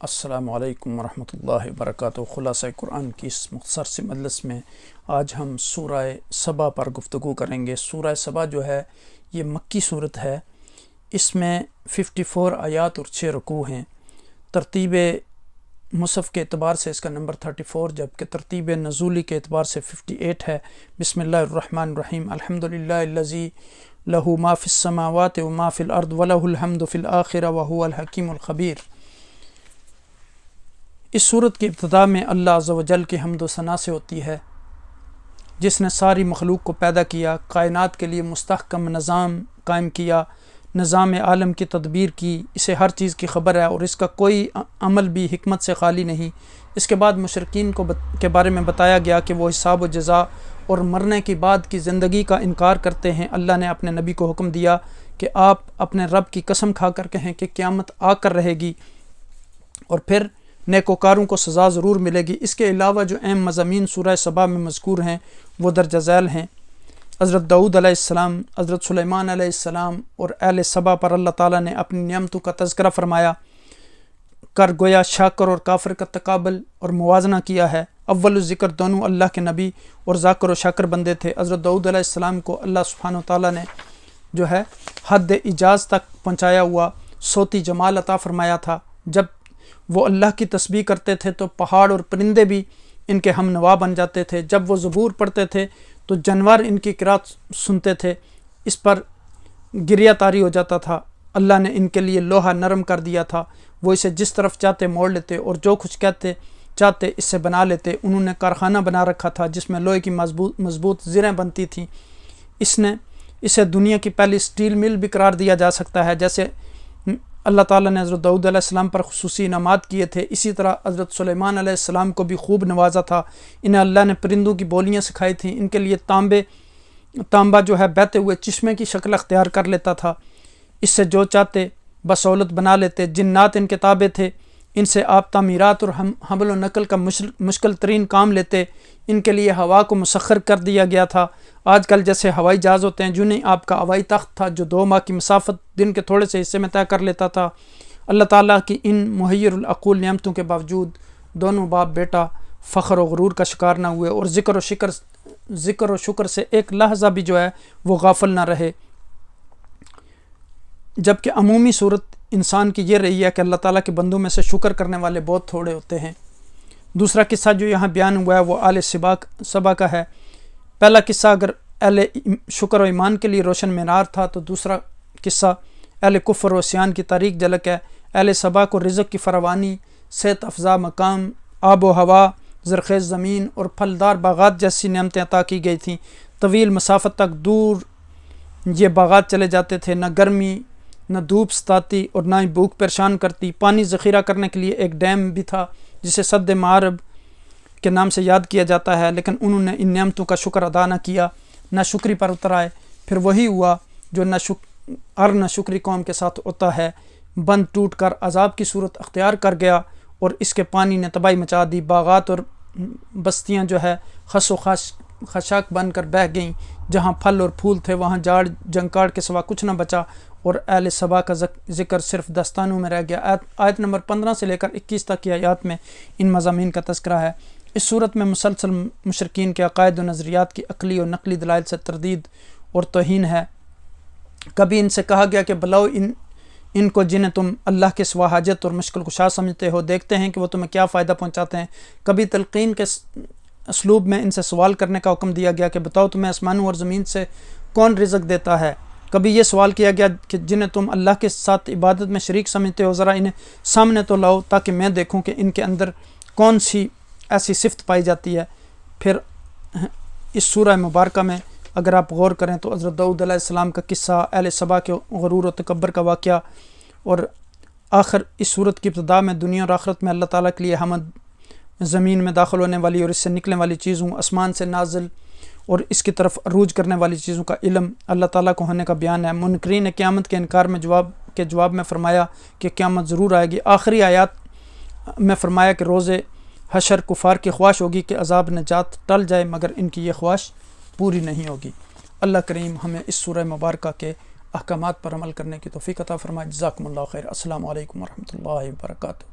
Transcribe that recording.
السلام علیکم ورحمۃ اللہ وبرکاتہ۔ خلاصہ قرآن کی اس مختصر سی مجلس میں آج ہم سورہ سبا پر گفتگو کریں گے۔ سورہ سبا جو ہے یہ مکی صورت ہے، اس میں 54 آیات اور 6 رکوع ہیں۔ ترتیب مصحف کے اعتبار سے اس کا نمبر 34، جبکہ ترتیب نزولی کے اعتبار سے 58 ہے۔ بسم اللہ الرحمن الرحیم۔ الحمدللہ الذی لہ ما فی السماوات و ما فی الارض ولہ الحمد فی الآخرہ وہو الحکیم الخبیر۔ اس صورت کی ابتدا میں اللہ عز و جل کی حمد و ثنا سے ہوتی ہے، جس نے ساری مخلوق کو پیدا کیا، کائنات کے لیے مستحکم نظام قائم کیا، نظام عالم کی تدبیر کی، اسے ہر چیز کی خبر ہے اور اس کا کوئی عمل بھی حکمت سے خالی نہیں۔ اس کے بعد مشرکین کے بارے میں بتایا گیا کہ وہ حساب و جزا اور مرنے کے بعد کی زندگی کا انکار کرتے ہیں۔ اللہ نے اپنے نبی کو حکم دیا کہ آپ اپنے رب کی قسم کھا کر کہیں کہ قیامت آ کر رہے گی اور پھر نیکوکاروں کو سزا ضرور ملے گی۔ اس کے علاوہ جو اہم مضامین سورہ سبا میں مذکور ہیں وہ درج ذیل ہیں۔ حضرت داؤد علیہ السلام، حضرت سلیمان علیہ السلام اور اہل سبا پر اللہ تعالیٰ نے اپنی نعمتوں کا تذکرہ فرمایا کر گویا شاکر اور کافر کا تقابل اور موازنہ کیا ہے۔ اول ذکر دونوں اللہ کے نبی اور ذاکر و شاکر بندے تھے۔ حضرت داؤد علیہ السلام کو اللہ سبحانہ وتعالیٰ نے جو ہے حد اعجاز تک پہنچایا ہوا صوتی جمال عطا فرمایا تھا۔ جب وہ اللہ کی تسبیح کرتے تھے تو پہاڑ اور پرندے بھی ان کے ہم نوا بن جاتے تھے۔ جب وہ زبور پڑھتے تھے تو جانور ان کی قرات سنتے تھے، اس پر گریہ طاری ہو جاتا تھا۔ اللہ نے ان کے لیے لوہا نرم کر دیا تھا، وہ اسے جس طرف چاہتے موڑ لیتے اور جو کچھ چاہتے اس سے بنا لیتے۔ انہوں نے کارخانہ بنا رکھا تھا جس میں لوہے کی مضبوط زریں بنتی تھیں۔ اسے دنیا کی پہلی سٹیل مل بھی قرار دیا جا سکتا ہے۔ جیسے اللہ تعالیٰ نے حضرت داؤد علیہ السلام پر خصوصی انعامات کیے تھے، اسی طرح حضرت سلیمان علیہ السلام کو بھی خوب نوازا تھا۔ انہیں اللہ نے پرندوں کی بولیاں سکھائی تھیں، ان کے لیے تانبا جو ہے بہتے ہوئے چشمے کی شکل اختیار کر لیتا تھا، اس سے جو چاہتے بسولت بنا لیتے۔ جنات ان کے تابع تھے، ان سے آپ تعمیرات اور حمل و نقل کا مشکل ترین کام لیتے۔ ان کے لیے ہوا کو مسخر کر دیا گیا تھا۔ آج کل جیسے ہوائی جہاز ہوتے ہیں، جنہیں آپ کا ہوائی تخت تھا جو 2 ماہ کی مسافت دن کے تھوڑے سے حصے میں طے کر لیتا تھا۔ اللہ تعالیٰ کی ان محیر العقول نعمتوں کے باوجود دونوں باپ بیٹا فخر و غرور کا شکار نہ ہوئے اور ذکر و شکر سے ایک لحظہ بھی جو ہے وہ غافل نہ رہے۔ جبکہ عمومی صورت انسان کی یہ رہی ہے کہ اللہ تعالیٰ کے بندوں میں سے شکر کرنے والے بہت تھوڑے ہوتے ہیں۔ دوسرا قصہ جو یہاں بیان ہوا ہے وہ اہل سبا کا ہے۔ پہلا قصہ اگر اہل شکر و ایمان کے لیے روشن مینار تھا تو دوسرا قصہ اہل کفر و عصیان کی تاریک جھلک ہے۔ اہل سبا کو رزق کی فراوانی، صحت افزا مقام، آب و ہوا، زرخیز زمین اور پھلدار باغات جیسی نعمتیں عطا کی گئی تھیں۔ طویل مسافت تک دور یہ باغات چلے جاتے تھے، نہ گرمی نہ دھوپ ستاتی اور نہ ہی بھوک پریشان کرتی۔ پانی ذخیرہ کرنے کے لیے ایک ڈیم بھی تھا جسے سد معرب کے نام سے یاد کیا جاتا ہے، لیکن انہوں نے ان نعمتوں کا شکر ادا نہ کیا، نہ شکری پر اتر آئے۔ پھر وہی ہوا جو نہ شکری قوم کے ساتھ ہوتا ہے، بند ٹوٹ کر عذاب کی صورت اختیار کر گیا اور اس کے پانی نے تباہی مچا دی۔ باغات اور بستیاں جو ہے خس و خشاک بن کر بہہ گئیں، جہاں پھل اور پھول تھے وہاں جاڑ جنکاڑ کے سوا کچھ نہ بچا اور اہل سبا کا ذکر صرف داستانوں میں رہ گیا۔ آیت نمبر 15 سے لے کر 21 تک کی آیات میں ان مضامین کا تذکرہ ہے۔ اس صورت میں مسلسل مشرکین کے عقائد و نظریات کی عقلی اور نقلی دلائل سے تردید اور توہین ہے۔ کبھی ان سے کہا گیا کہ بلاؤ ان کو جنہیں تم اللہ کے سوا حاجت اور مشکل کشا سمجھتے ہو، دیکھتے ہیں کہ وہ تمہیں کیا فائدہ پہنچاتے ہیں۔ کبھی تلقین کے اسلوب میں ان سے سوال کرنے کا حکم دیا گیا کہ بتاؤ تمہیں آسمانوں اور زمین سے کون رزق دیتا ہے۔ کبھی یہ سوال کیا گیا کہ جنہیں تم اللہ کے ساتھ عبادت میں شریک سمجھتے ہو، ذرا انہیں سامنے تو لاؤ تاکہ میں دیکھوں کہ ان کے اندر کون سی ایسی صفت پائی جاتی ہے۔ پھر اس سورہ مبارکہ میں اگر آپ غور کریں تو حضرت داؤد علیہ السلام کا قصہ، اہل سبا کے غرور و تکبر کا واقعہ، اور آخر اس صورت کی ابتدا میں دنیا اور آخرت میں اللہ تعالیٰ کے لیے حمد، زمین میں داخل ہونے والی اور اس سے نکلنے والی چیزوں، آسمان سے نازل اور اس کی طرف عروج کرنے والی چیزوں کا علم اللہ تعالیٰ کو ہونے کا بیان ہے۔ منکرین نے قیامت کے انکار میں جواب میں فرمایا کہ قیامت ضرور آئے گی۔ آخری آیات میں فرمایا کہ روز حشر کفار کی خواہش ہوگی کہ عذاب نجات ٹل جائے، مگر ان کی یہ خواہش پوری نہیں ہوگی۔ اللہ کریم ہمیں اس سورہ مبارکہ کے احکامات پر عمل کرنے کی توفیق عطا فرمائے۔ جزاکم اللہ خیر۔ السلام علیکم ورحمۃ اللہ وبرکاتہ۔